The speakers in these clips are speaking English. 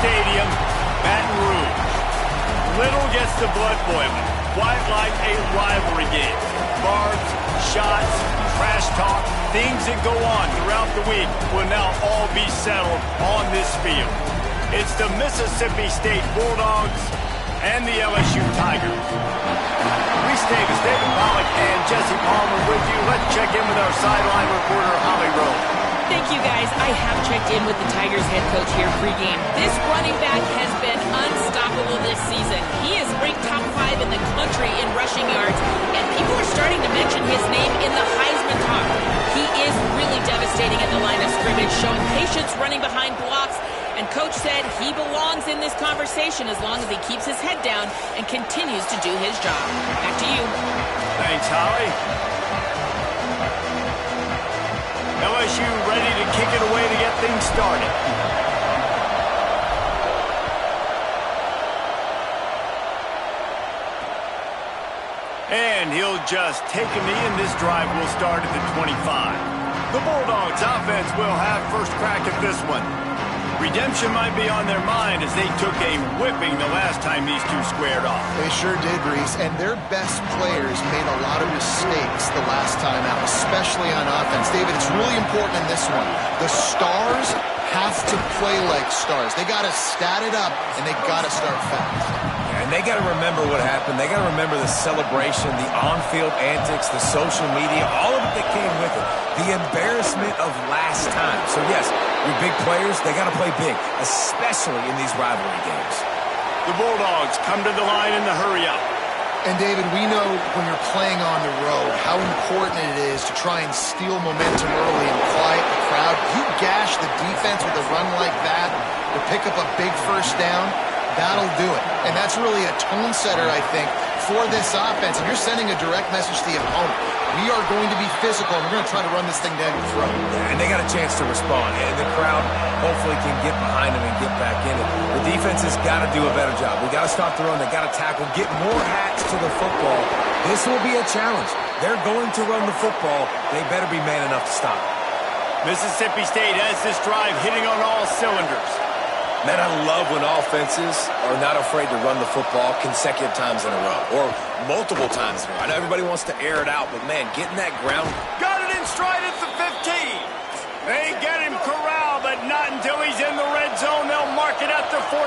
Stadium, Baton Rouge. Little gets the blood boiling, quite like a rivalry game. Barbs, shots, trash talk, things that go on throughout the week will now all be settled on this field. It's the Mississippi State Bulldogs and the LSU Tigers. Reese Davis, David Pollack, and Jesse Palmer with you. Let's check in with our sideline reporter, Holly Rowe. Thank you, guys. I have checked in with the Tigers head coach here pregame. This running back has been unstoppable this season. He is ranked top 5 in the country in rushing yards, and people are starting to mention his name in the Heisman talk. He is really devastating at the line of scrimmage, showing patience running behind blocks, and Coach said he belongs in this conversation as long as he keeps his head down and continues to do his job. Back to you. Thanks, Holly. LSU ready to kick it away to get things started. And he'll just take a knee, and this drive will start at the 25. The Bulldogs offense will have first crack at this one. Redemption might be on their mind as they took a whipping the last time these two squared off. They sure did, Reese, and their best players made a lot of mistakes the last time out, especially on offense. David, it's really important in this one. The stars have to play like stars. They got to stat it up, and they got to start fast. And they got to remember what happened. They got to remember the celebration, the on-field antics, the social media, all of it that came with it. The embarrassment of last time. So, yes, your big players, they got to play big, especially in these rivalry games. The Bulldogs come to the line in the hurry-up. And, David, we know when you're playing on the road how important it is to try and steal momentum early and quiet the crowd. You gash the defense with a run like that to pick up a big first down, that'll do it. And that's really a tone setter, I think, for this offense. And you're sending a direct message to the opponent. We are going to be physical, and we're going to try to run this thing down your throat. Yeah, and they got a chance to respond. And the crowd hopefully can get behind them and get back in it. The defense has got to do a better job. We got to stop the run. They got to tackle, get more hats to the football. This will be a challenge. They're going to run the football. They better be man enough to stop it. Mississippi State has this drive hitting on all cylinders. Man, I love when offenses are not afraid to run the football consecutive times in a row or multiple times in a row. I know everybody wants to air it out, but, man, getting that ground. Got it in stride at the 15. They get him corralled, but not until he's in the red zone. They'll mark it at the 14.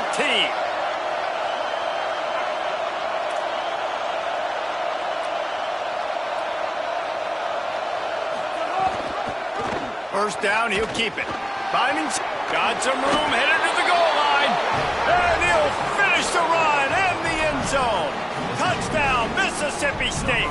First down, he'll keep it. Finding got some room, headed to the goal line. And he'll finish the run in the end zone. Touchdown, Mississippi State.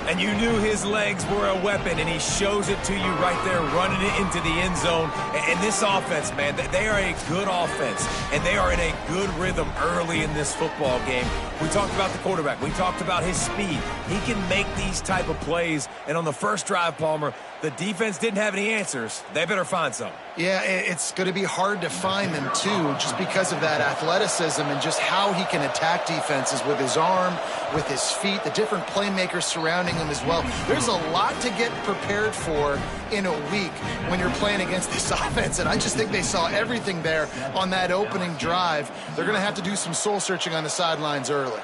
And you knew his legs were a weapon, and he shows it to you right there, running it into the end zone. And this offense, man, they are a good offense, and they are in a good rhythm early in this football game. We talked about the quarterback. We talked about his speed. He can make these type of plays. And on the first drive, Palmer, the defense didn't have any answers. They better find some. Yeah, it's going to be hard to find them, too, just because of that athleticism and just how he can attack defenses with his arm, with his feet, the different playmakers surrounding him as well. There's a lot to get prepared for in a week when you're playing against this offense, and I just think they saw everything there on that opening drive. They're going to have to do some soul-searching on the sidelines early.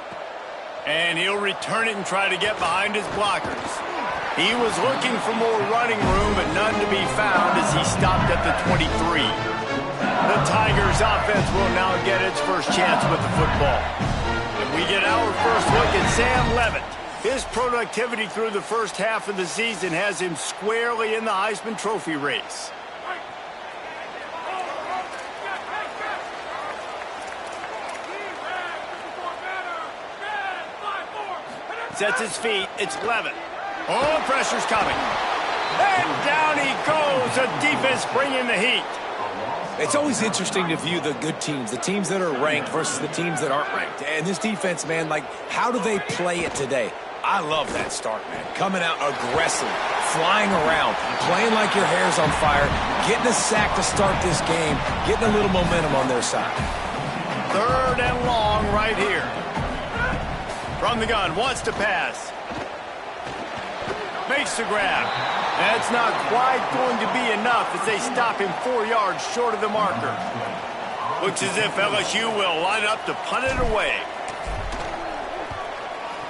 And he'll return it and try to get behind his blockers. He was looking for more running room, but none to be found as he stopped at the 23. The Tigers' offense will now get its first chance with the football. And we get our first look at Sam Levitt. His productivity through the first half of the season has him squarely in the Heisman Trophy race. Sets his feet. It's Levitt. Oh, pressure's coming. And down he goes. The defense bringing the heat. It's always interesting to view the good teams, the teams that are ranked versus the teams that aren't ranked. And this defense, man, like, how do they play it today? I love that start, man. Coming out aggressive, flying around, playing like your hair's on fire, getting a sack to start this game, getting a little momentum on their side. 3rd and long right here. From the gun, wants to pass. Makes the grab. That's not quite going to be enough as they stop him 4 yards short of the marker. Looks as if LSU will line up to punt it away.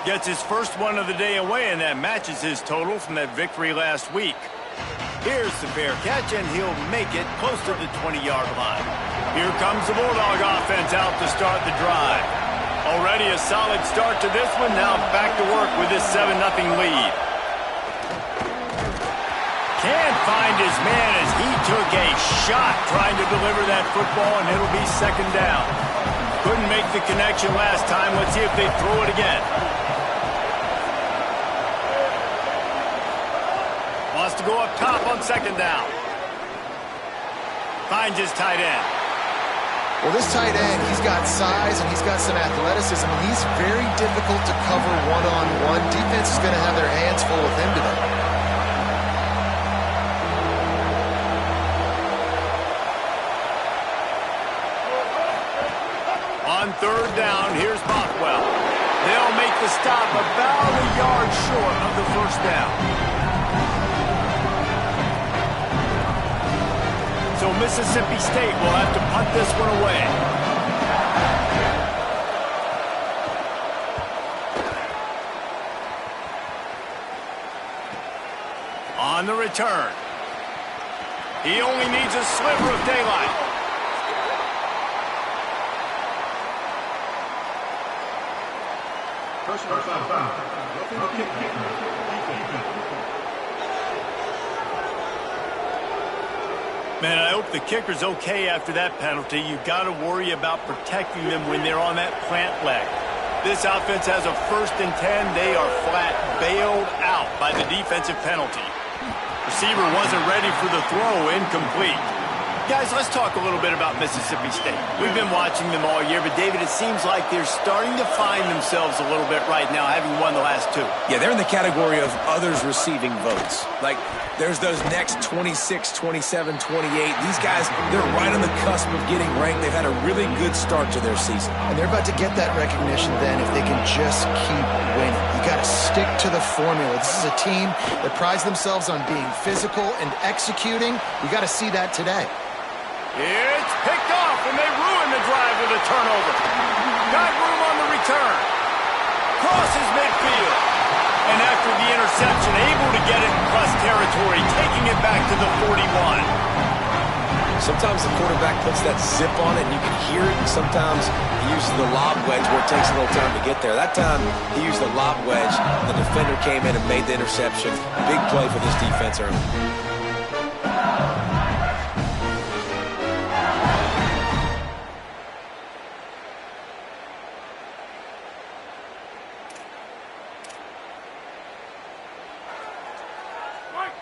Gets his first one of the day away, and that matches his total from that victory last week. Here's the fair catch, and he'll make it close to the 20-yard line. Here comes the Bulldog offense out to start the drive. Already a solid start to this one. Now back to work with this 7-0 lead. Can't find his man as he took a shot trying to deliver that football, and it'll be second down. Couldn't make the connection last time. Let's see if they throw it again. Wants to go up top on second down. Finds his tight end. Well, this tight end, he's got size and he's got some athleticism, and he's very difficult to cover one-on-one. Defense is going to have their hands full with him today. On third down, here's Bockwell. They'll make the stop about a yard short of the first down. So Mississippi State will have to punt this one away. On the return. He only needs a sliver of daylight. Personal foul. Man, I hope the kicker's okay after that penalty. You've got to worry about protecting them when they're on that plant leg. This offense has a 1st and 10. They are flat bailed out by the defensive penalty. Receiver wasn't ready for the throw, incomplete. Guys, let's talk a little bit about Mississippi State. We've been watching them all year, but David, it seems like they're starting to find themselves a little bit right now, having won the last 2. Yeah, they're in the category of others receiving votes. Like, there's those next 26, 27, 28. These guys, they're right on the cusp of getting ranked. They've had a really good start to their season. And they're about to get that recognition then if they can just keep winning. You got to stick to the formula. This is a team that prides themselves on being physical and executing. You got to see that today. It's picked off, and they ruin the drive with a turnover. Got room on the return. Crosses midfield. And after the interception, able to get it in plus territory, taking it back to the 41. Sometimes the quarterback puts that zip on it, and you can hear it, and sometimes he uses the lob wedge where it takes a little time to get there. That time, he used the lob wedge. The defender came in and made the interception. Big play for this defense early.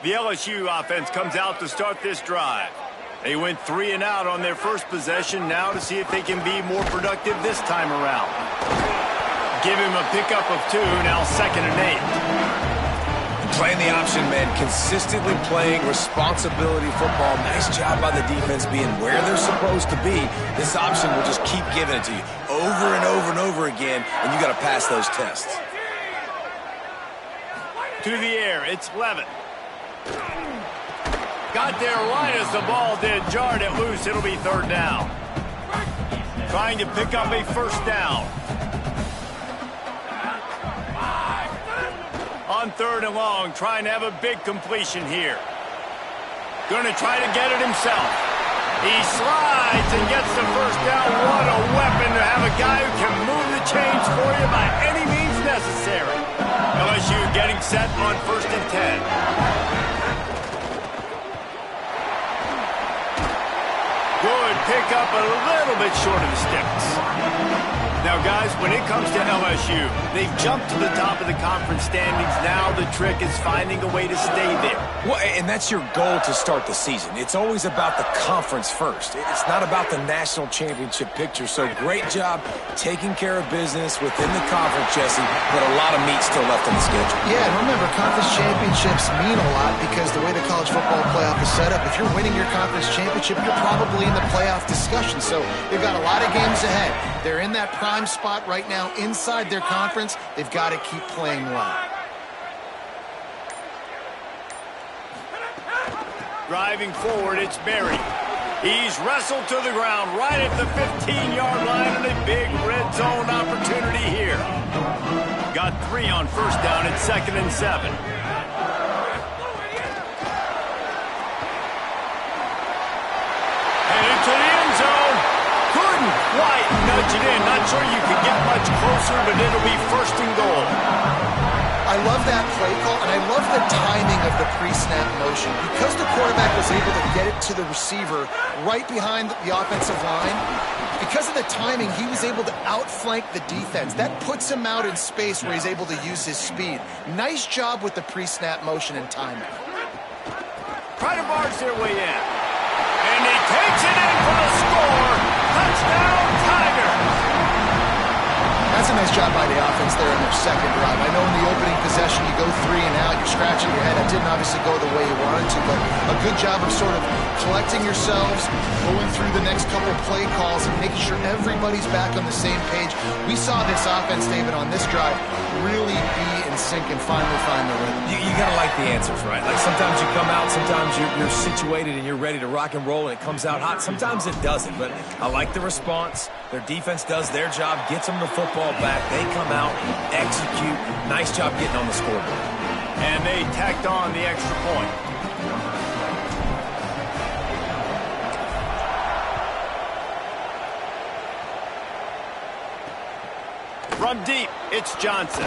The LSU offense comes out to start this drive. They went 3 and out on their first possession, now to see if they can be more productive this time around. Give him a pickup of 2, now 2nd and 8. Playing the option, man, consistently playing responsibility football. Nice job by the defense being where they're supposed to be. This option will just keep giving it to you over and over and over again, and you got to pass those tests. To the air, it's Levin. Got there right as the ball did, jarred it loose. It'll be 3rd down. Trying to pick up a 1st down. On 3rd and long, trying to have a big completion here. Going to try to get it himself. He slides and gets the 1st down. What a weapon to have a guy who can move the chains for you by any means necessary. LSU getting set on 1st and 10. Good pick up, a little bit short of the sticks. Now, guys, when it comes to LSU, they've jumped to the top of the conference standings. Now the trick is finding a way to stay there. Well, and that's your goal to start the season. It's always about the conference first. It's not about the national championship picture. So great job taking care of business within the conference, Jesse, but a lot of meat still left in the schedule. Yeah, and remember, conference championships mean a lot because the way the college football playoff is set up, if you're winning your conference championship, you're probably in the playoff discussion. So they've got a lot of games ahead. They're in that prime spot right now inside their conference. They've got to keep playing well. Driving forward, it's Berry. He's wrestled to the ground right at the 15-yard line, and a big red zone opportunity here. Got 3 on first down at 2nd and 7. Headed to the end zone. Couldn't quite nudge it in. Not sure you could get much closer, but it'll be 1st and goal. I love that play call, and I love the timing of the pre-snap motion. Because the quarterback was able to get it to the receiver right behind the offensive line, because of the timing, he was able to outflank the defense. That puts him out in space where he's able to use his speed. Nice job with the pre-snap motion and timing. Try to barge their way in. And he takes it in for the score. Touchdown, Tigers! That's a nice job by the offense there in their second drive. I know in the opening possession you go 3 and out, you're scratching your head. That didn't obviously go the way you wanted to, but a good job of sort of collecting yourselves, going through the next couple play calls, and making sure everybody's back on the same page. We saw this offense, David, on this drive really be in sync and finally find the rhythm. You got to like the answers, right? Like sometimes you come out, sometimes you're situated and you're ready to rock and roll and it comes out hot. Sometimes it doesn't, but I like the response. Their defense does their job, gets them the football back. They come out, execute. Nice job getting on the scoreboard. And they tacked on the extra point. From deep, it's Johnson.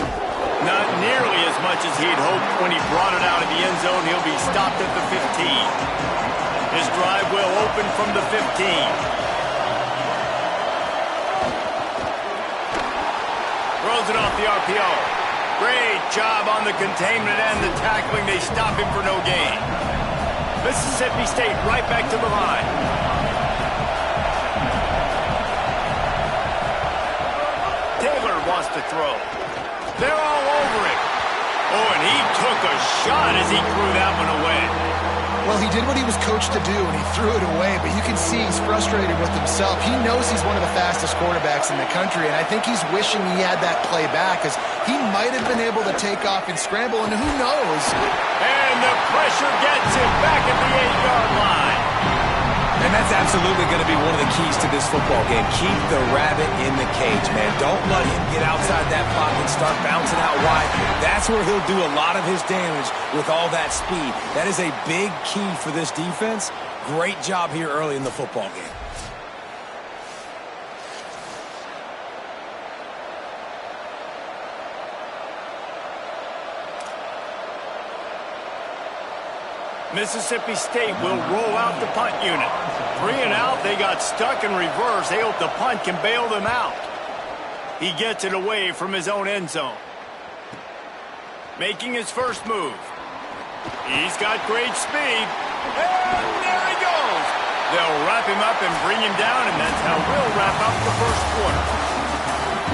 Not nearly as much as he'd hoped when he brought it out of the end zone. He'll be stopped at the 15. His drive will open from the 15. Throws it off the RPO. Great job on the containment and the tackling. They stop him for no gain. Mississippi State right back to the line. Taylor wants to throw. They're all over him. Oh, and he took a shot as he threw that one away. Well, he did what he was coached to do, and he threw it away, but you can see he's frustrated with himself. He knows he's one of the fastest quarterbacks in the country, and I think he's wishing he had that play back, because he might have been able to take off and scramble, and who knows? And the pressure gets him back at the 8-yard line. And that's absolutely going to be one of the keys to this football game. Keep the rabbit in the cage, man. Don't let him get outside that pocket and start bouncing out wide. That's where he'll do a lot of his damage with all that speed. That is a big key for this defense. Great job here early in the football game. Mississippi State will roll out the punt unit. 3 and out, they got stuck in reverse. They hope the punt can bail them out. He gets it away from his own end zone. Making his first move. He's got great speed. And there he goes. They'll wrap him up and bring him down, and that's how we'll wrap up the first quarter.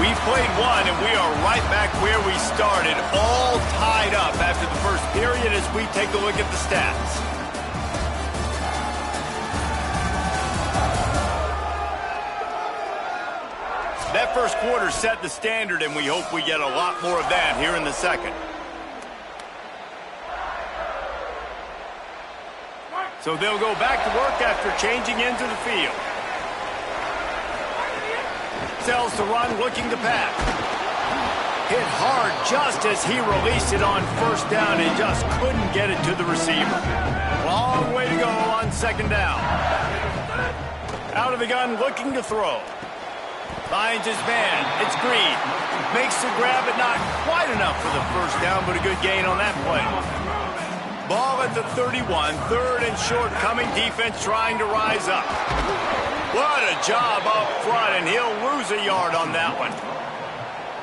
We've played one, and we are right back where we started, all tied up after the first period as we take a look at the stats. That first quarter set the standard, and we hope we get a lot more of that here in the second. So they'll go back to work after changing into the field. Sells to run, looking to pass. Hit hard just as he released it on first down and just couldn't get it to the receiver. Long way to go on second down. Out of the gun, looking to throw. Finds his man. It's Green. Makes the grab, but not quite enough for the first down, but a good gain on that play. Ball at the 31, 3rd and short coming. Defense trying to rise up. What a job up front, and he'll lose a yard on that one.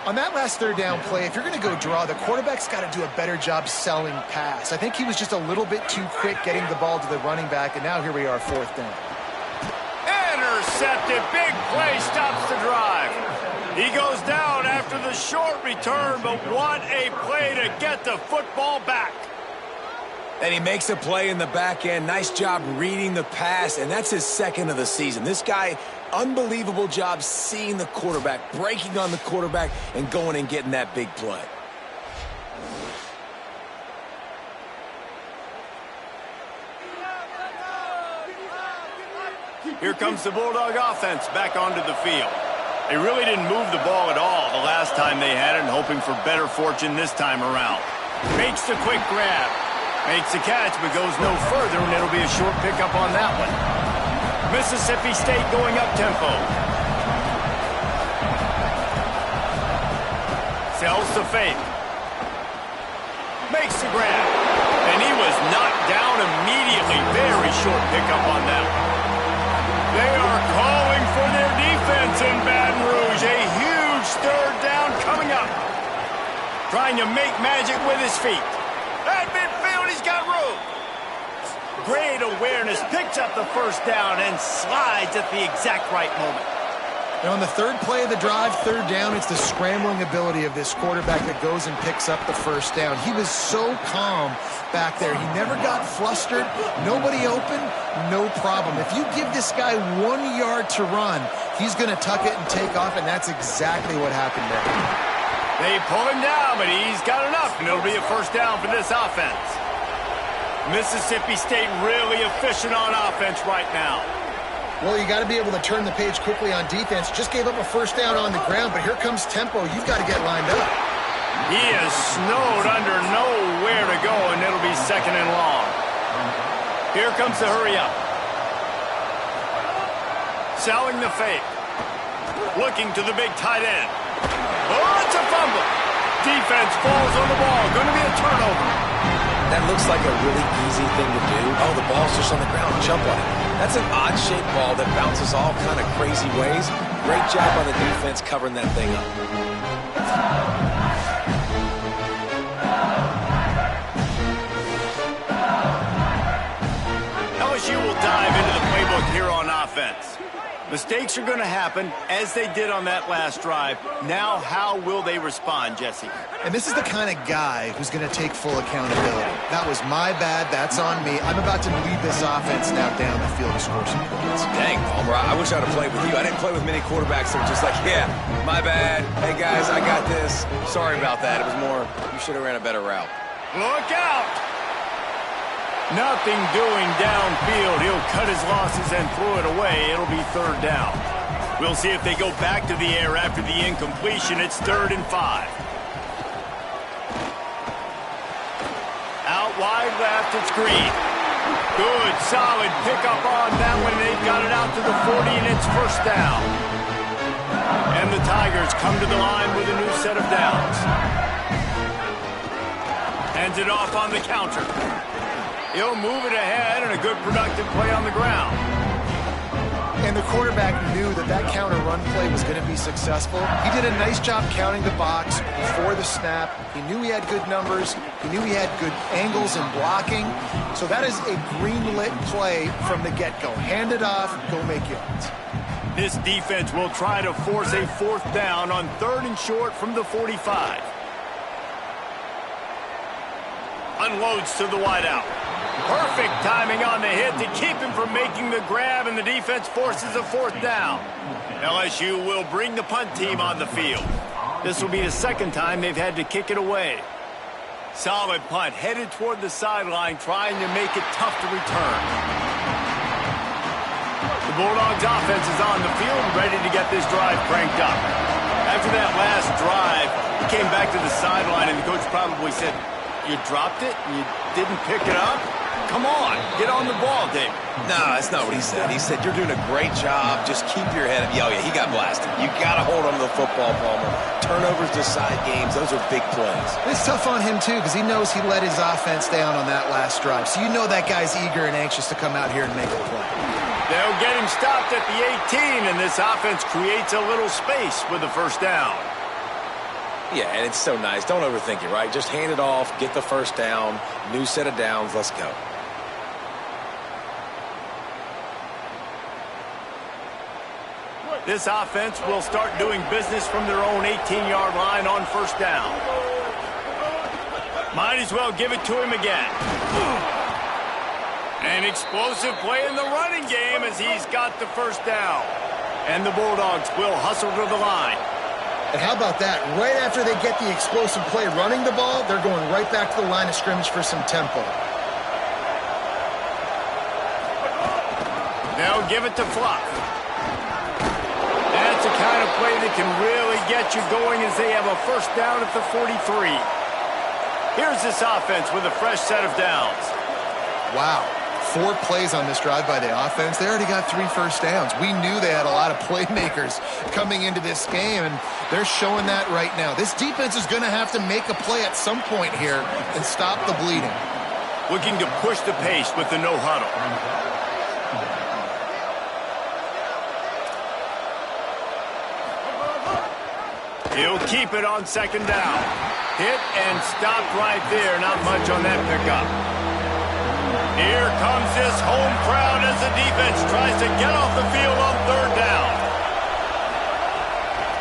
On that last 3rd down play, if you're going to go draw, the quarterback's got to do a better job selling pass. I think he was just a little bit too quick getting the ball to the running back, and now here we are, 4th down. Intercepted. Big play stops the drive. He goes down after the short return, but what a play to get the football back. And he makes a play in the back end. Nice job reading the pass, and that's his 2nd of the season. This guy, unbelievable job seeing the quarterback, breaking on the quarterback, and going and getting that big play. Here comes the Bulldog offense back onto the field. They really didn't move the ball at all the last time they had it, and hoping for better fortune this time around. Makes the quick grab. Makes the catch, but goes no further, and it'll be a short pickup on that one. Mississippi State going up-tempo. Sells the fake. Makes the grab. And he was knocked down immediately. Very short pickup on that one. They are calling for their defense in Baton Rouge. A huge third down coming up. Trying to make magic with his feet. At midfield, he's got room. Great awareness. Picks up the first down and slides at the exact right moment. And on the third play of the drive, third down, it's the scrambling ability of this quarterback that goes and picks up the first down. He was so calm back there. He never got flustered. Nobody open, no problem. If you give this guy 1 yard to run, he's going to tuck it and take off, and that's exactly what happened there. They pull him down, but he's got enough, and it'll be a first down for this offense. Mississippi State really efficient on offense right now. Well, you got to be able to turn the page quickly on defense. Just gave up a first down on the ground, but here comes tempo. You've got to get lined up. He is snowed under, nowhere to go, and it'll be second and long. Here comes the hurry up. Selling the fake. Looking to the big tight end. Oh, it's a fumble. Defense falls on the ball. Going to be a turnover. That looks like a really easy thing to do. Oh, the ball's just on the ground. Jump on it. That's an odd-shaped ball that bounces all kind of crazy ways. Great job on the defense covering that thing up. LSU will dive into the playbook here on offense. Mistakes are going to happen, as they did on that last drive. Now, how will they respond, Jesse? And this is the kind of guy who's going to take full accountability. That was my bad. That's on me. I'm about to lead this offense now down the field to score some points. Dang, Palmer, I wish I'd have played with you. I didn't play with many quarterbacks that were just like, yeah, my bad. Hey, guys, I got this. Sorry about that. It was more, you should have ran a better route. Look out! Nothing doing downfield. He'll cut his losses and throw it away. It'll be third down. We'll see if they go back to the air after the incompletion. It's 3rd and 5. Out wide left, it's Green. Good, solid pickup on that one. They've got it out to the 40, and it's first down. And the Tigers come to the line with a new set of downs. Hands it off on the counter. He'll move it ahead, and a good productive play on the ground. And the quarterback knew that that counter run play was going to be successful. He did a nice job counting the box before the snap. He knew he had good numbers. He knew he had good angles and blocking. So that is a green-lit play from the get-go. Hand it off, go make yards. This defense will try to force a fourth down on 3rd and short from the 45. Unloads to the wideout. Perfect timing on the hit to keep him from making the grab, and the defense forces a fourth down. LSU will bring the punt team on the field. This will be the second time they've had to kick it away. Solid punt, headed toward the sideline, trying to make it tough to return. The Bulldogs offense is on the field, ready to get this drive cranked up. After that last drive, he came back to the sideline, and the coach probably said, "You dropped it? You didn't pick it up? Come on, get on the ball, Dave." No, that's not what he said. He said, you're doing a great job. Just keep your head up. Oh, yeah, he got blasted. You got to hold on to the football, Palmer. Turnovers decide games. Those are big plays. It's tough on him, too, because he knows he let his offense down on that last drive. So you know that guy's eager and anxious to come out here and make a play. They'll get him stopped at the 18, and this offense creates a little space with the first down. Yeah, and it's so nice. Don't overthink it, right? Just hand it off, get the first down, new set of downs, let's go. This offense will start doing business from their own 18-yard line on first down. Might as well give it to him again. An explosive play in the running game as he's got the first down. And the Bulldogs will hustle to the line. And how about that? Right after they get the explosive play running the ball, they're going right back to the line of scrimmage for some tempo. Now give it to Fluff. That's the kind of play that can really get you going as they have a first down at the 43. Here's this offense with a fresh set of downs. Wow. 4 plays on this drive by the offense. They already got 3 first downs. We knew they had a lot of playmakers coming into this game, and they're showing that right now. This defense is going to have to make a play at some point here and stop the bleeding. Looking to push the pace with the no huddle. He'll keep it on second down. Hit and stop right there. Not much on that pickup. Here comes this home crowd as the defense tries to get off the field on third down.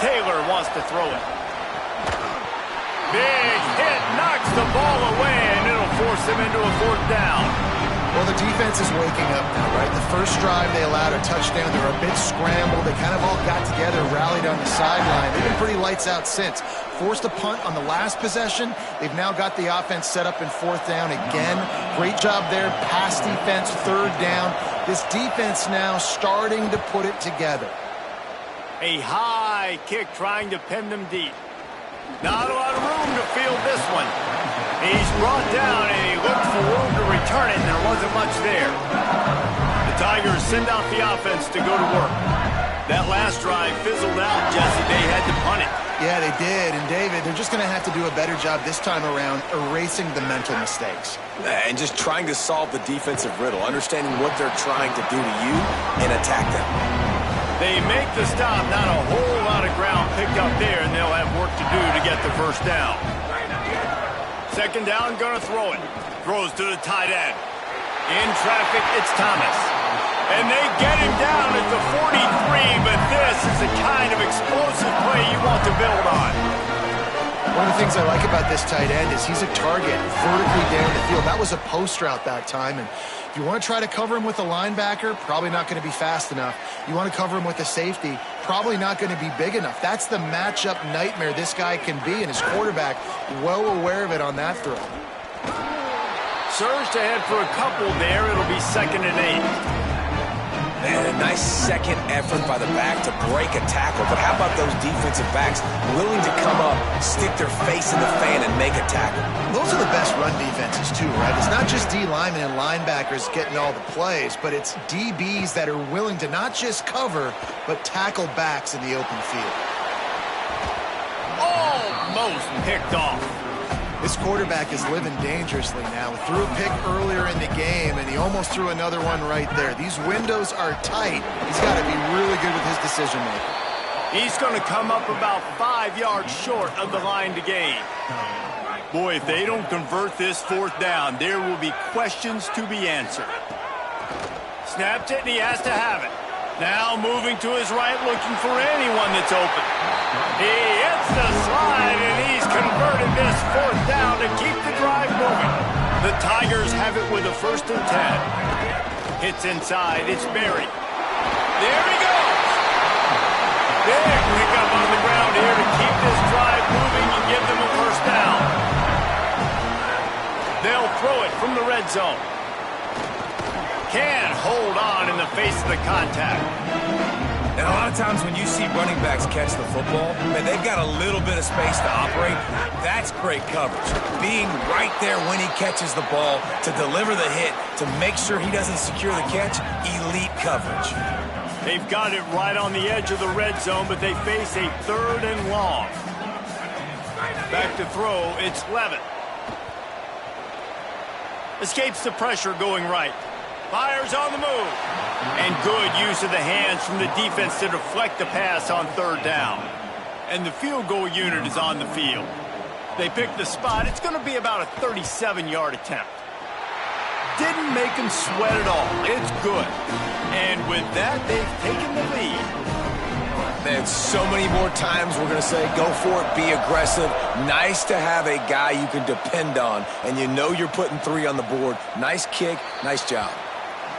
Taylor wants to throw it. Big hit, knocks the ball away, and it'll force them into a fourth down. Well, the defense is waking up now, right? The first drive, they allowed a touchdown. They were a bit scrambled. They kind of all got together, rallied on the sideline. They've been pretty lights out since. Forced a punt on the last possession. They've now got the offense set up in fourth down again. Great job there. Pass defense, third down. This defense now starting to put it together. A high kick trying to pin them deep. Not a lot of room to field this one. He's brought down, and he looked for room to return it, and there wasn't much there. The Tigers send out the offense to go to work. That last drive fizzled out, Jesse. They had to punt it. Yeah, they did. And, David, they're just going to have to do a better job this time around erasing the mental mistakes. And just trying to solve the defensive riddle, understanding what they're trying to do to you and attack them. They make the stop, not a whole lot of ground picked up there, and they'll have work to do to get the first down. Second down, going to throw it. Throws to the tight end. In traffic, it's Thomas. And they get him down at the 43, but this is the kind of explosive play you want to build on. One of the things I like about this tight end is he's a target vertically down the field. That was a post route that time, and if you want to try to cover him with a linebacker, probably not going to be fast enough. You want to cover him with a safety, probably not going to be big enough. That's the matchup nightmare this guy can be, and his quarterback well aware of it on that throw. Surged ahead for a couple there. It'll be 2nd and 8. And a nice second effort by the back to break a tackle. But how about those defensive backs willing to come up, stick their face in the fan, and make a tackle? Those are the best run defenses too, right? It's not just D linemen and linebackers getting all the plays, but it's DBs that are willing to not just cover, but tackle backs in the open field. Almost picked off. This quarterback is living dangerously now. Threw a pick earlier in the game, and he almost threw another one right there. These windows are tight. He's got to be really good with his decision-making. He's going to come up about 5 yards short of the line to gain. Boy, if they don't convert this fourth down, there will be questions to be answered. Snapped it, and he has to have it. Now moving to his right, looking for anyone that's open. He hits the slide, and he's converted this fourth down to keep the drive moving. The Tigers have it with a 1st and 10. Hits inside. It's Berry. There he goes. Big pickup on the ground here to keep this drive moving and give them a first down. They'll throw it from the red zone. Can't hold on in the face of the contact. And a lot of times when you see running backs catch the football, man, they've got a little bit of space to operate. That's great coverage. Being right there when he catches the ball to deliver the hit, to make sure he doesn't secure the catch, elite coverage. They've got it right on the edge of the red zone, but they face a 3rd and long. Back to throw, it's Levitt. Escapes the pressure going right. Fires on the move. And good use of the hands from the defense to deflect the pass on 3rd down. And the field goal unit is on the field. They pick the spot. It's going to be about a 37-yard attempt. Didn't make them sweat at all. It's good. And with that, they've taken the lead. And so many more times we're going to say, go for it, be aggressive. Nice to have a guy you can depend on, and you know you're putting 3 on the board. Nice kick, nice job.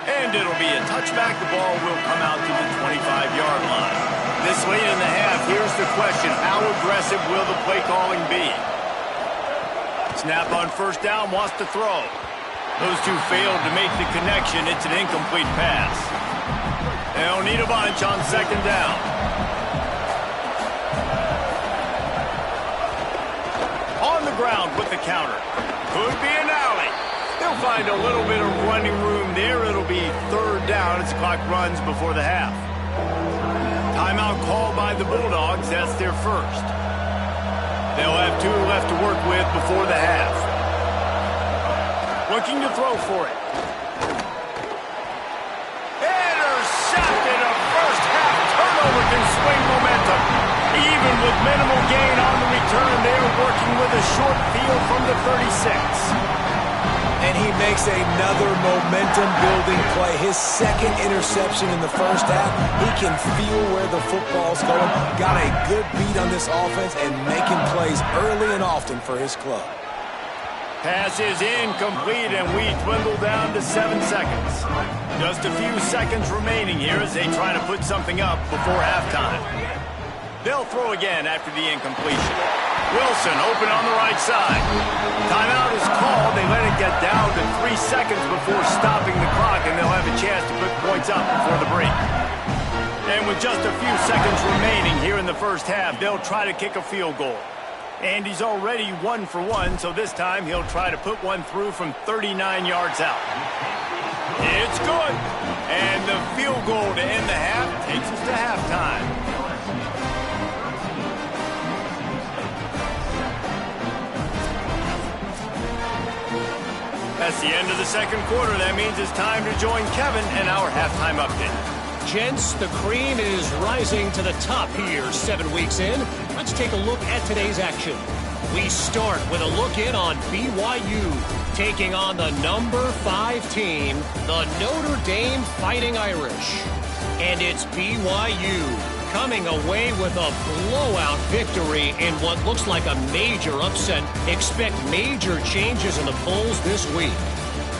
And it'll be a touchback. The ball will come out to the 25-yard line. This late in the half, here's the question. How aggressive will the play calling be? Snap on 1st down, wants to throw. Those two failed to make the connection. It's an incomplete pass. They'll need a bunch on second down. On the ground with the counter. Could be an alley. They'll find a little bit of running room there. It'll be third down as the clock runs before the half. Timeout called by the Bulldogs. That's their first. They'll have 2 left to work with before the half. Looking to throw for it. Intercepted. A first half turnover can swing momentum. Even with minimal gain on the return, they're working with a short field from the 36. And he makes another momentum-building play. His second interception in the first half. He can feel where the football's going. Got a good beat on this offense and making plays early and often for his club. Pass is incomplete, and we dwindle down to 7 seconds. Just a few seconds remaining here as they try to put something up before halftime. They'll throw again after the incompletion. Wilson open on the right side. Timeout is called. They let it get down to 3 seconds before stopping the clock, and they'll have a chance to put points up before the break. And with just a few seconds remaining here in the first half, they'll try to kick a field goal. And he's already 1 for 1, so this time he'll try to put one through from 39 yards out. It's good. And the field goal to end the half takes us to halftime. That's the end of the second quarter. That means it's time to join Kevin and our halftime update. Gents, the cream is rising to the top here 7 weeks in. Let's take a look at today's action. We start with a look in on BYU, taking on the number 5 team, the Notre Dame Fighting Irish. And it's BYU coming away with a blowout victory in what looks like a major upset. Expect major changes in the polls this week.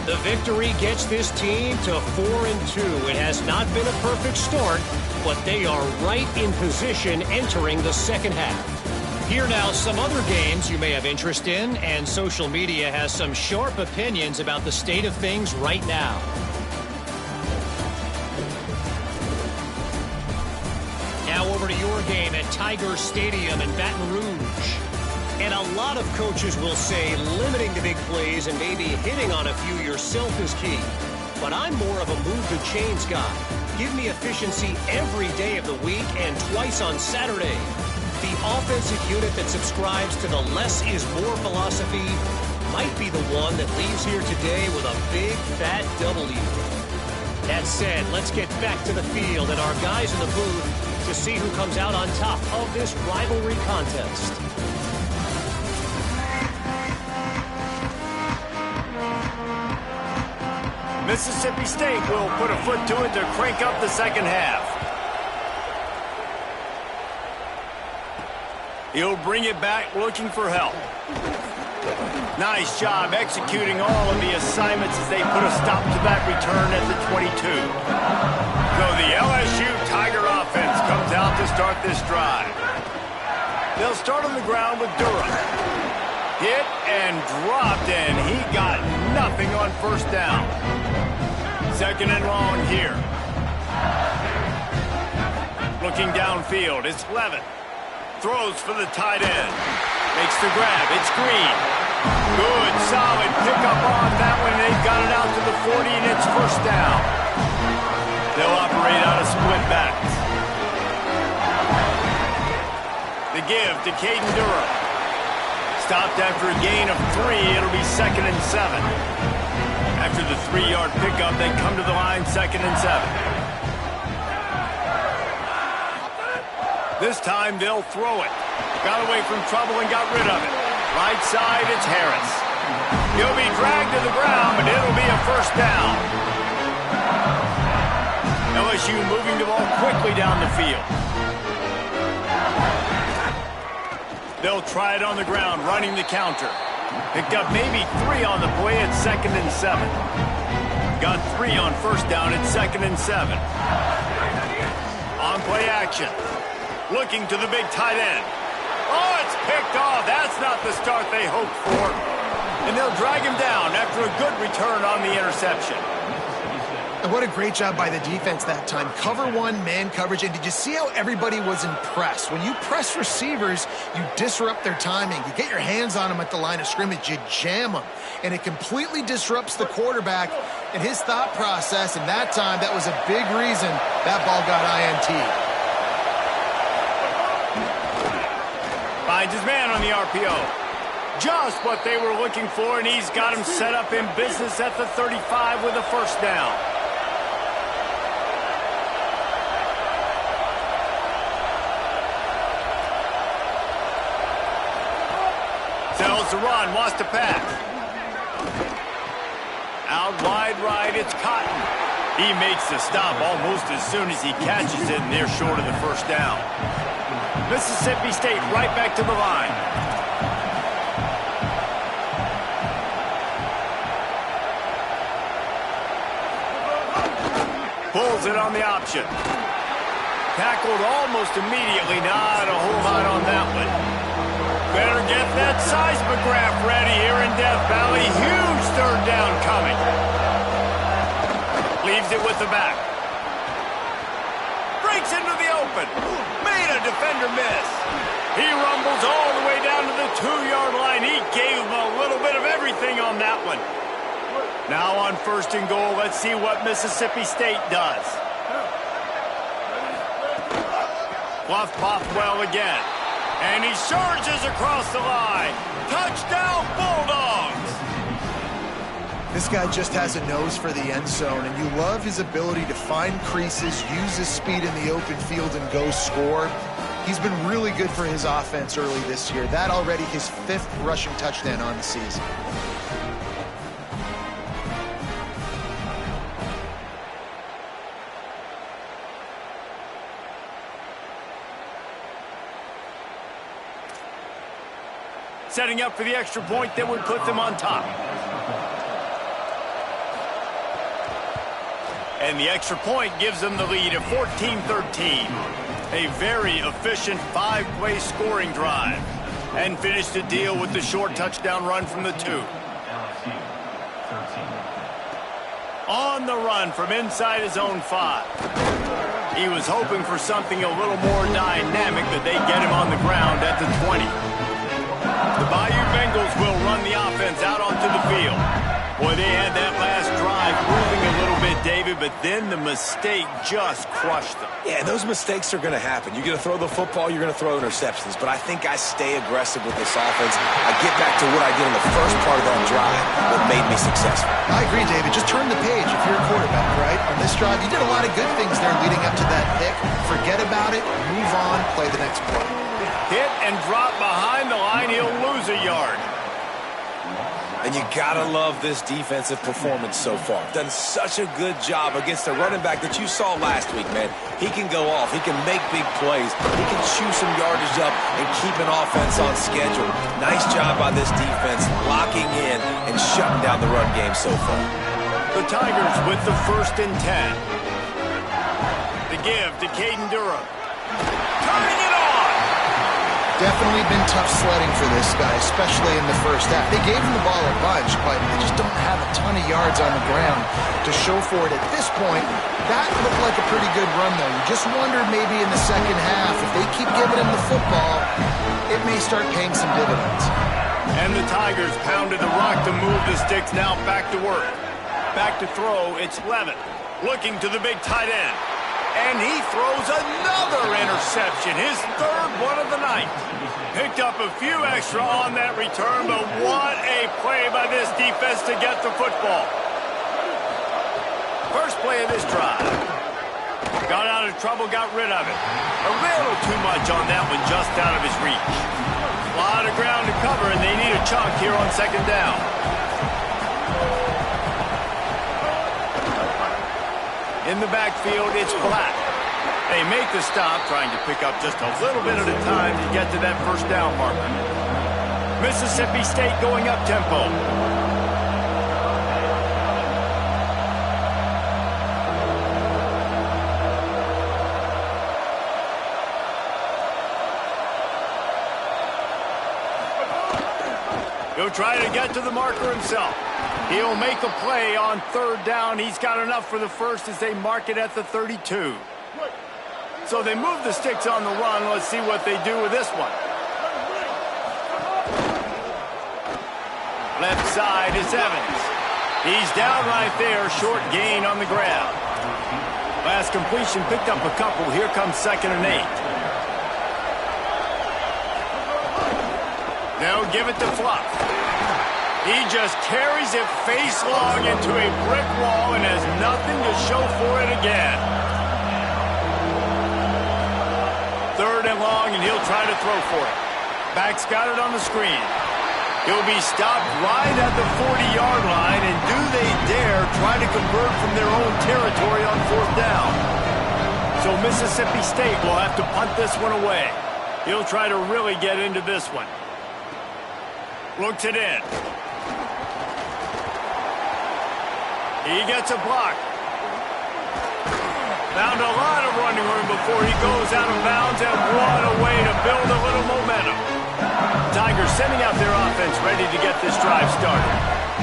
The victory gets this team to 4-2. It has not been a perfect start, but they are right in position entering the second half. Here now some other games you may have interest in, and social media has some sharp opinions about the state of things right now. Now over to your game at Tiger Stadium in Baton Rouge. And a lot of coaches will say limiting the big plays and maybe hitting on a few yourself is key. But I'm more of a move the chains guy. Give me efficiency every day of the week and twice on Saturday. The offensive unit that subscribes to the less is more philosophy might be the one that leaves here today with a big fat W. That said, let's get back to the field and our guys in the booth to see who comes out on top of this rivalry contest. Mississippi State will put a foot to it to crank up the second half. He'll bring it back looking for help. Nice job executing all of the assignments as they put a stop to that return at the 22. So the LSU Tiger offense comes out to start this drive. They'll start on the ground with Durham. Hit and dropped, and he got nothing on first down. Second and long here. Looking downfield, it's Levin. Throws for the tight end. Makes the grab, it's Green. Good, solid pickup on that one. They've got it out to the 40, and it's first down. They'll operate out of split backs. The give to Caden Durham. Stopped after a gain of 3. It'll be 2nd and 7. After the 3-yard pickup, they come to the line 2nd and 7. This time they'll throw it. Got away from trouble and got rid of it. Right side, it's Harris. He'll be dragged to the ground, but it'll be a first down. LSU moving the ball quickly down the field. They'll try it on the ground, running the counter. Picked up maybe 3 on the play at 2nd and 7. Got 3 on first down at 2nd and 7. On play action. Looking to the big tight end. Oh, it's picked off. That's not the start they hoped for. And they'll drag him down after a good return on the interception. And what a great job by the defense that time. Cover one, man coverage. And did you see how everybody was impressed? When you press receivers, you disrupt their timing. You get your hands on them at the line of scrimmage. You jam them. And it completely disrupts the quarterback and his thought process. And that time, that was a big reason that ball got INT'd. Finds his man on the RPO. Just what they were looking for, and he's got him set up in business at the 35 with a first down. Sells the run, wants to pass. Out wide right, it's Cotton. He makes the stop almost as soon as he catches it, and they're short of the first down. Mississippi State right back to the line. Pulls it on the option. Tackled almost immediately. Not a whole lot on that one. Better get that seismograph ready here in Death Valley. Huge third down coming. Leaves it with the back. Breaks into the open. Made a defender miss. He rumbles all the way down to the 2-yard line. He gave him a little bit of everything on that one. Now on first and goal, let's see what Mississippi State does. Bluff Bothwell again. And he surges across the line. Touchdown, Bulldogs! This guy just has a nose for the end zone, and you love his ability to find creases, use his speed in the open field, and go score. He's been really good for his offense early this year. That already his 5th rushing touchdown on the season. Setting up for the extra point that would put them on top. And the extra point gives them the lead at 14-13. A very efficient 5-play scoring drive. And finished the deal with the short touchdown run from the 2. On the run from inside his own 5. He was hoping for something a little more dynamic, but they get him on the ground at the 20. The Bayou Bengals will run the offense out onto the field. Boy, they had that last drive moving a little bit, David, but then the mistake just crushed them. Yeah, those mistakes are going to happen. You're going to throw the football, you're going to throw interceptions. But I think I stay aggressive with this offense. I get back to what I did in the first part of that drive that made me successful. I agree, David. Just turn the page if you're a quarterback, right? On this drive, you did a lot of good things there leading up to that pick. Forget about it, move on, play the next play. Hit and drop behind the line, he'll lose a yard. And you gotta love this defensive performance so far. Done such a good job against the running back that you saw last week, man. He can go off. He can make big plays. He can chew some yardage up and keep an offense on schedule. Nice job by this defense locking in and shutting down the run game so far. The Tigers with the 1st and 10. The give to Caden Durham. Turning it on! Definitely been tough sledding for this guy, especially in the first half. They gave him the ball a bunch, but they just don't have a ton of yards on the ground to show for it at this point. That looked like a pretty good run, though. You just wondered maybe in the second half, if they keep giving him the football, it may start paying some dividends. And the Tigers pounded the rock to move the sticks, now back to work. Back to throw, it's Levitt, looking to the big tight end. And he throws another interception, his 3rd one of the night. Picked up a few extra on that return, but what a play by this defense to get the football. First play of this drive. Got out of trouble, got rid of it. A little too much on that one, just out of his reach. A lot of ground to cover, and they need a chunk here on 2nd down. In the backfield, it's Black. They make the stop, trying to pick up just a little bit at a time to get to that first down marker. Mississippi State going up tempo. He'll try to get to the marker himself. He'll make a play on third down. He's got enough for the first as they mark it at the 32. So they move the sticks on the run. Let's see what they do with this one. Left side is Evans. He's down right there, short gain on the grab. Last completion picked up a couple. Here comes 2nd and 8. They'll give it to Fluff. He just carries it face long into a brick wall and has nothing to show for it again. 3rd and long, and he'll try to throw for it. Back's got it on the screen. He'll be stopped right at the 40-yard line, and do they dare try to convert from their own territory on 4th down? So Mississippi State will have to punt this one away. He'll try to really get into this one. Looks it in. He gets a block. Found a lot of running room before he goes out of bounds, and what a way to build a little momentum. Tigers sending out their offense ready to get this drive started.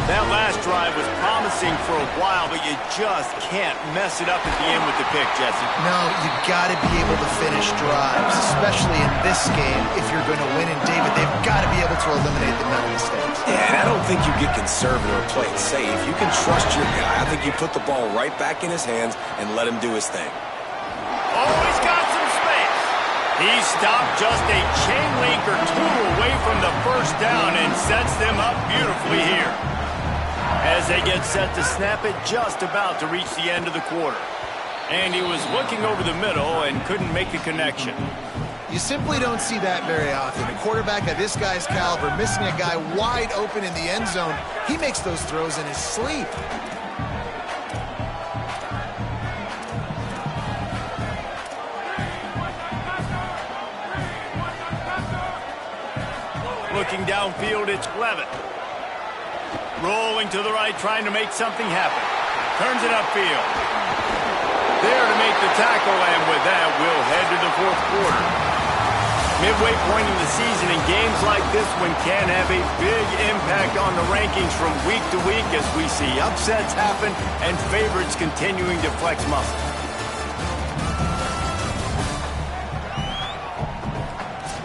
That last drive was promising for a while, but you just can't mess it up at the end with the pick, Jesse. No, you got to be able to finish drives, especially in this game if you're going to win. And David, they've got to be able to eliminate the mental mistakes. Yeah, and I don't think you get conservative or play it safe. You can trust your guy. I think you put the ball right back in his hands and let him do his thing. Oh, he's got some space. He stopped just a chain link or two away from the first down and sets them up beautifully here. As they get set to snap it, just about to reach the end of the quarter. And he was looking over the middle and couldn't make a connection. You simply don't see that very often. A quarterback of this guy's caliber missing a guy wide open in the end zone. He makes those throws in his sleep. Looking downfield, it's Levitt. Rolling to the right, trying to make something happen. Turns it upfield. There to make the tackle, and with that, we'll head to the 4th quarter. Midway point in the season, and games like this one can have a big impact on the rankings from week to week as we see upsets happen and favorites continuing to flex muscle.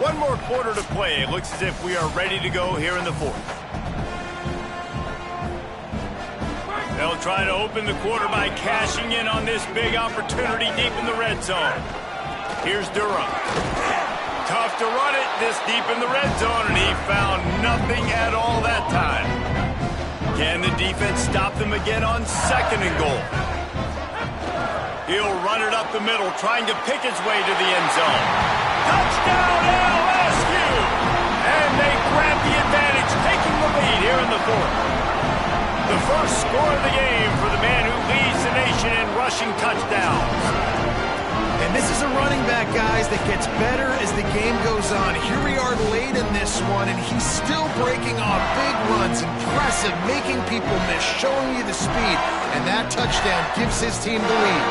One more quarter to play. It looks as if we are ready to go here in the 4th. They'll try to open the quarter by cashing in on this big opportunity deep in the red zone. Here's Durham. Tough to run it this deep in the red zone, and he found nothing at all that time. Can the defense stop them again on 2nd and goal? He'll run it up the middle, trying to pick his way to the end zone. Touchdown, LSU! And they grab the advantage, taking the lead here in the 4th. The first score of the game for the man who leads the nation in rushing touchdowns. And this is a running back, guys, that gets better as the game goes on. Here we are late in this one, and he's still breaking off big runs. Impressive, making people miss, showing you the speed. And that touchdown gives his team the lead.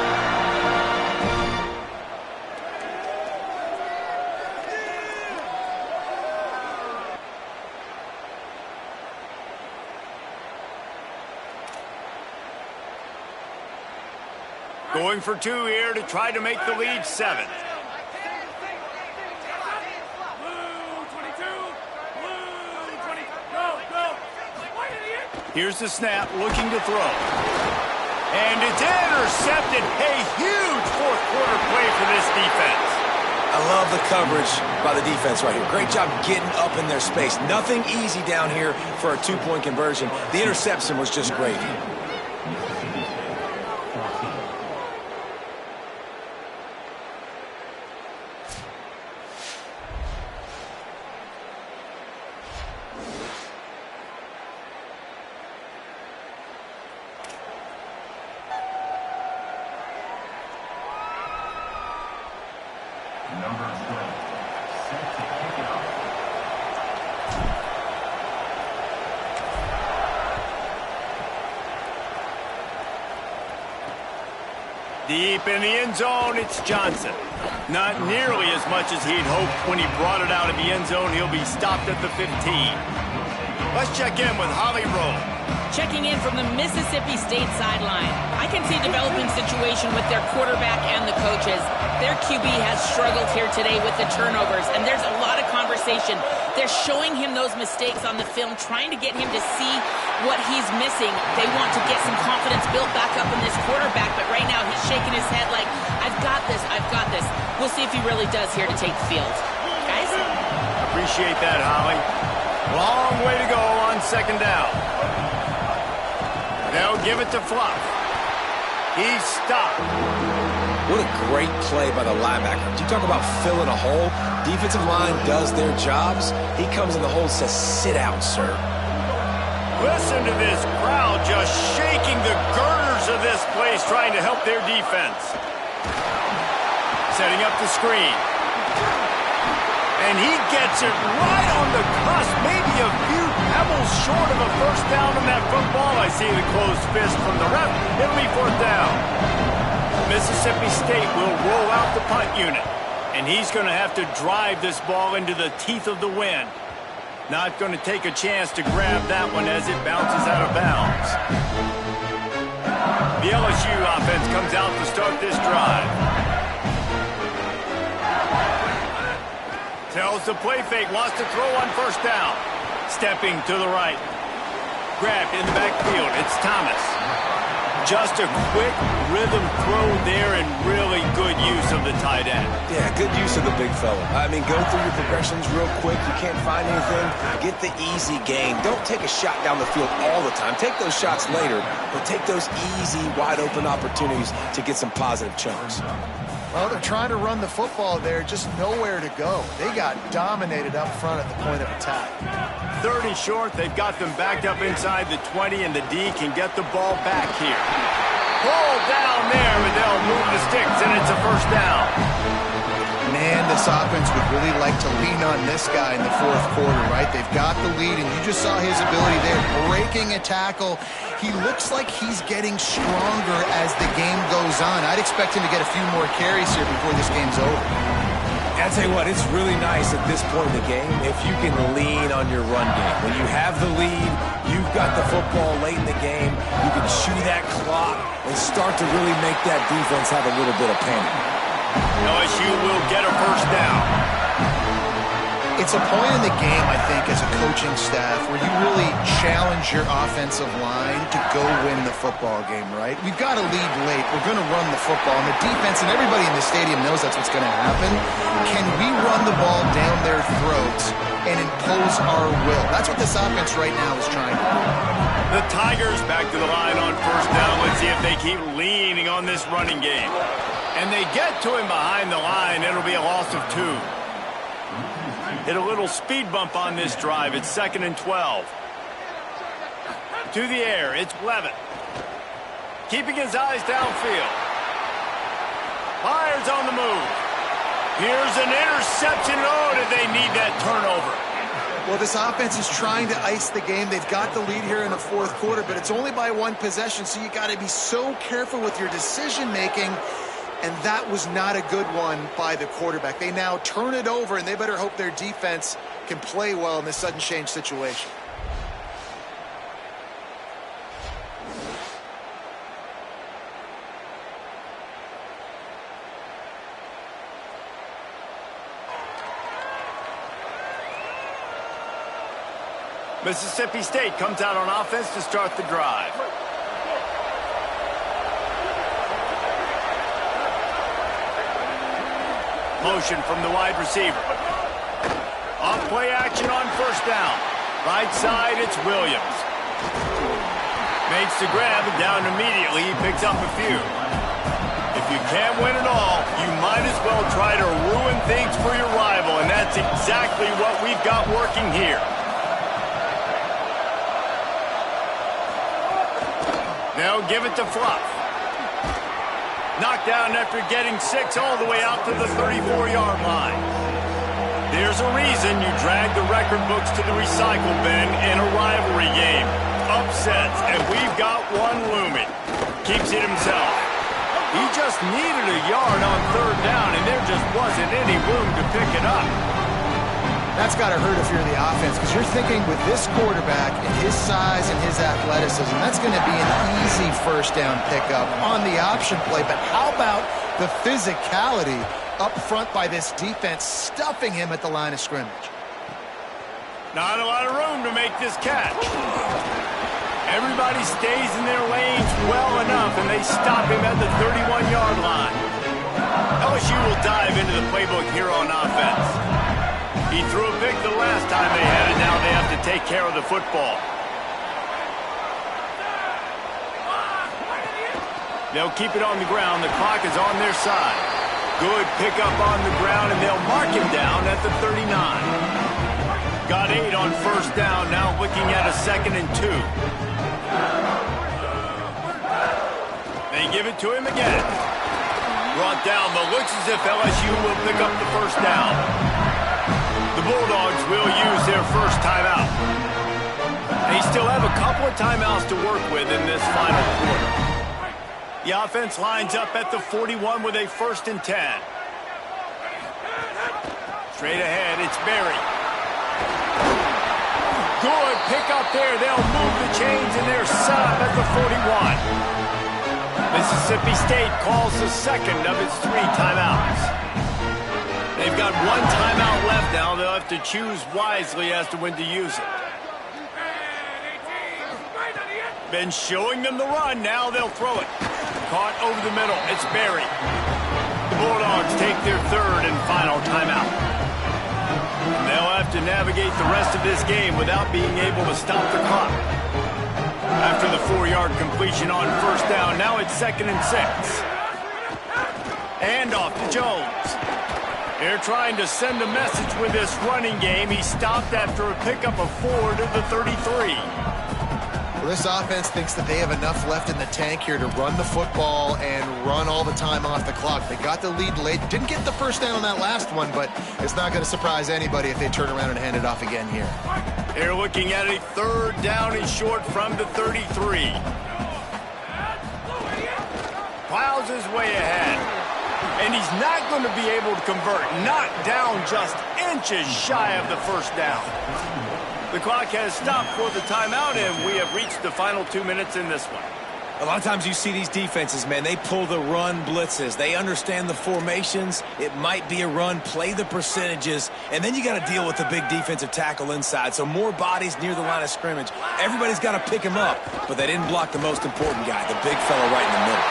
Going for 2 here to try to make the lead 7. Here's the snap, looking to throw. And it's intercepted. A huge 4th quarter play for this defense. I love the coverage by the defense right here. Great job getting up in their space. Nothing easy down here for a 2-point conversion. The interception was just great. Deep in the end zone, it's Johnson. Not nearly as much as he'd hoped when he brought it out of the end zone. He'll be stopped at the 15. Let's check in with Holly Rowe. Checking in from the Mississippi State sideline. I can see a developing situation with their quarterback and the coaches. Their QB has struggled here today with the turnovers, and there's a lot of conversation. They're showing him those mistakes on the film, trying to get him to see what he's missing. They want to get some confidence built back up in this quarterback, but right now he's shaking his head like, I've got this, I've got this. We'll see if he really does here to take the field. Guys? Appreciate that, Holly. Long way to go on second down. They'll give it to Fluff. He's stopped. What a great play by the linebacker. You talk about filling a hole. Defensive line does their jobs. He comes in the hole and says, sit down, sir. Listen to this crowd just shaking the girders of this place, trying to help their defense. Setting up the screen. And he gets it right on the cusp, maybe a few pebbles short of a first down on that football. I see the closed fist from the ref. It'll be fourth down. Mississippi State will roll out the punt unit, and he's going to have to drive this ball into the teeth of the wind. Not going to take a chance to grab that one as it bounces out of bounds. The LSU offense comes out to start this drive. Tells the play fake, wants to throw on first down. Stepping to the right. Grabbed in the backfield. It's Thomas. Just a quick rhythm throw there and really good use of the tight end. Yeah, good use of the big fella. I mean, go through your progressions real quick. You can't find anything. Get the easy gain. Don't take a shot down the field all the time. Take those shots later, but take those easy, wide-open opportunities to get some positive chunks. Well, they're trying to run the football there, just nowhere to go. They got dominated up front at the point of attack. 30 short, they've got them backed up inside the 20, and the D can get the ball back here. Pulled down there, but they'll move the sticks, and it's a first down. Man, this offense would really like to lean on this guy in the fourth quarter, right? They've got the lead, and you just saw his ability there, breaking a tackle. He looks like he's getting stronger as the game goes on. I'd expect him to get a few more carries here before this game's over. I'll tell you what, it's really nice at this point in the game if you can lean on your run game. When you have the lead, you've got the football late in the game, you can chew that clock and start to really make that defense have a little bit of panic. LSU will get a first down. It's a point in the game, I think, as a coaching staff where you really challenge your offensive line to go win the football game, right? We've got to lead late. We're going to run the football. And the defense and everybody in the stadium knows that's what's going to happen. Can we run the ball down their throats and impose our will? That's what this offense right now is trying to do. The Tigers back to the line on first down. Let's see if they keep leaning on this running game. And they get to him behind the line. It'll be a loss of 2. Hit a little speed bump on this drive. It's 2nd and 12. To the air, it's Levitt. Keeping his eyes downfield. Fires on the move. Here's an interception. Oh, did they need that turnover? Well, this offense is trying to ice the game. They've got the lead here in the fourth quarter, but it's only by 1 possession, so you got to be so careful with your decision-making. And that was not a good one by the quarterback. They now turn it over, and they better hope their defense can play well in this sudden change situation. Mississippi State comes out on offense to start the drive. Motion from the wide receiver. Off play action on first down. Right side, it's Williams. Makes the grab and down immediately. He picks up a few. If you can't win it all, you might as well try to ruin things for your rival, and that's exactly what we've got working here. They'll give it to Fluff. Knocked down after getting 6 all the way out to the 34-yard line. There's a reason you drag the record books to the recycle bin in a rivalry game. Upsets, and we've got one looming. Keeps it himself. He just needed a yard on third down, and there just wasn't any room to pick it up. That's got to hurt if you're the offense, because you're thinking with this quarterback and his size and his athleticism, that's going to be an easy first down pickup on the option play. But how about the physicality up front by this defense, stuffing him at the line of scrimmage? Not a lot of room to make this catch. Everybody stays in their lanes well enough, and they stop him at the 31-yard line. LSU will dive into the playbook here on offense. He threw a pick the last time they had it. Now they have to take care of the football. They'll keep it on the ground. The clock is on their side. Good pickup on the ground, and they'll mark him down at the 39. Got 8 on first down. Now looking at a 2nd and 2. They give it to him again. Brought down, but looks as if LSU will pick up the first down. The Bulldogs will use their first timeout. They still have a couple of timeouts to work with in this final quarter. The offense lines up at the 41 with a 1st and 10. Straight ahead, it's Berry. Good pick up there. They'll move the chains, and they're set up at the 41. Mississippi State calls the 2nd of its 3 timeouts. They've got 1 timeout left now. They'll have to choose wisely as to when to use it. Been showing them the run. Now they'll throw it. Caught over the middle. It's Berry. The Bulldogs take their 3rd and final timeout. And they'll have to navigate the rest of this game without being able to stop the clock. After the 4-yard completion on first down, now it's 2nd and 6. And off to Jones. They're trying to send a message with this running game. He stopped after a pickup of 4 to the 33. Well, this offense thinks that they have enough left in the tank here to run the football and run all the time off the clock. They got the lead late. Didn't get the first down on that last one, but it's not going to surprise anybody if they turn around and hand it off again here. They're looking at a 3rd down and short from the 33. Plows his way ahead. And he's not going to be able to convert. Not down, just inches shy of the first down. The clock has stopped for the timeout, and we have reached the final 2 minutes in this one. A lot of times you see these defenses, man, they pull the run blitzes. They understand the formations. It might be a run, play the percentages, and then you got to deal with the big defensive tackle inside. So more bodies near the line of scrimmage. Everybody's got to pick him up, but they didn't block the most important guy, the big fella right in the middle.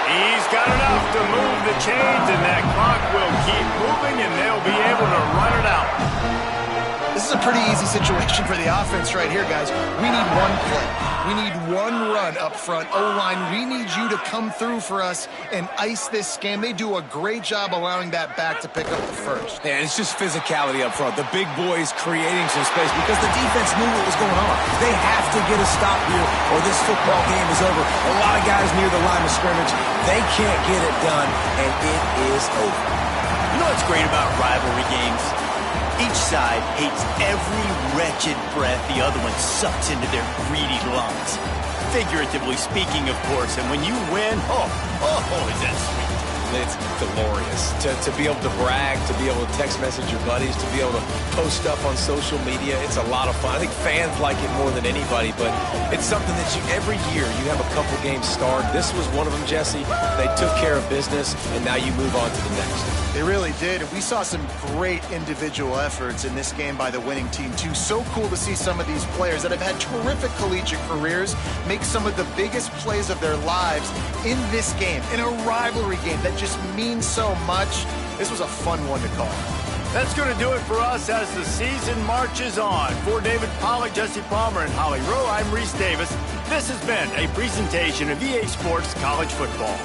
He's got enough to move the chains, and that clock will keep moving, and they'll be able to run it out. This is a pretty easy situation for the offense right here, guys. We need 1 play. We need 1 run up front. O-line, we need you to come through for us and ice this game. They do a great job allowing that back to pick up the first. Yeah, it's just physicality up front. The big boys creating some space because the defense knew what was going on. They have to get a stop here or this football game is over. A lot of guys near the line of scrimmage. They can't get it done, and it is over. You know what's great about rivalry games? Each side hates every wretched breath the other one sucks into their greedy lungs. Figuratively speaking, of course, and when you win, oh, is that sweet. It's glorious to be able to brag, to be able to text message your buddies, to be able to post stuff on social media. It's a lot of fun. I think fans like it more than anybody, but it's something that every year you have a couple games start. This was one of them, Jesse. They took care of business, and now you move on to the next. They really did, and we saw some great individual efforts in this game by the winning team, too. So cool to see some of these players that have had terrific collegiate careers make some of the biggest plays of their lives in this game, in a rivalry game that just means so much. This was a fun one to call. That's going to do it for us as the season marches on. For David Pollack, Jesse Palmer, and Holly Rowe, I'm Reese Davis. This has been a presentation of EA Sports College Football.